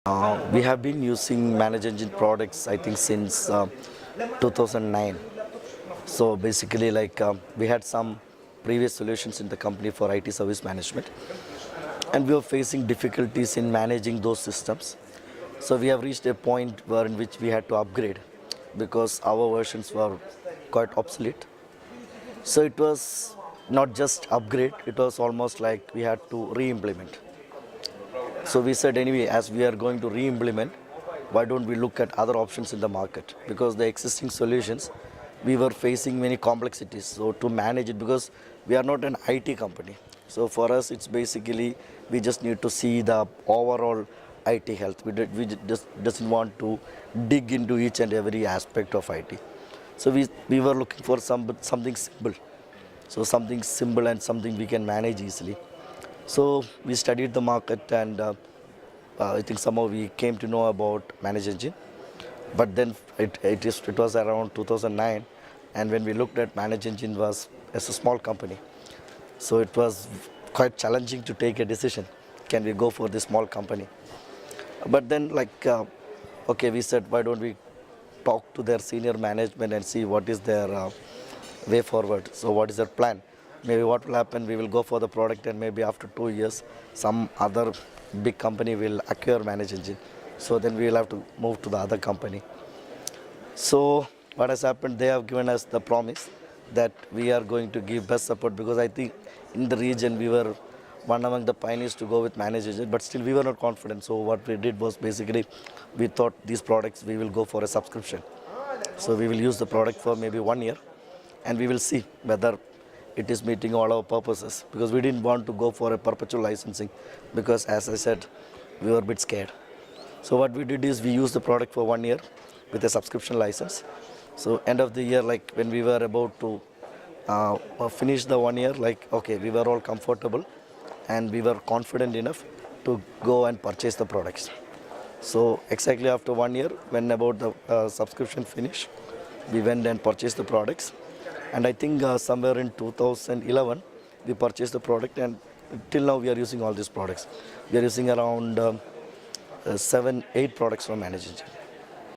We have been using Manage Engine products, I think, since 2009. So basically, we had some previous solutions in the company for IT service management, and we were facing difficulties in managing those systems. So we have reached a point where in which we had to upgrade because our versions were quite obsolete. So it was not just upgrade; it was almost like we had to re-implement. So we said anyway, as we are going to re-implement, why don't we look at other options in the market? Because the existing solutions, we were facing many complexities. So to manage it, because we are not an IT company. So for us, it's basically, we just need to see the overall IT health. We just doesn't want to dig into each and every aspect of IT. So we were looking for something simple. So something simple and something we can manage easily. So we studied the market and I think somehow we came to know about Manage Engine. But then it was around 2009, and when we looked at Manage Engine was as a small company. So it was quite challenging to take a decision. Can we go for this small company? But then okay, we said, why don't we talk to their senior management and see what is their way forward. So what is their plan? Maybe what will happen, we will go for the product and maybe after 2 years, some other big company will acquire Manage Engine. So then we will have to move to the other company. So what has happened, they have given us the promise that we are going to give best support, because I think in the region we were one among the pioneers to go with Manage Engine, but still we were not confident. So what we did was basically, we thought these products, we will go for a subscription. So we will use the product for maybe 1 year and we will see whether it is meeting all our purposes, because we didn't want to go for a perpetual licensing, because as I said, we were a bit scared. So what we did is we used the product for 1 year with a subscription license. So end of the year, like when we were about to finish the 1 year, okay, we were all comfortable and we were confident enough to go and purchase the products. So exactly after 1 year, when about the subscription finished, we went and purchased the products. And I think somewhere in 2011, we purchased the product, and till now we are using all these products. We are using around 7, 8 products from Manage Engine.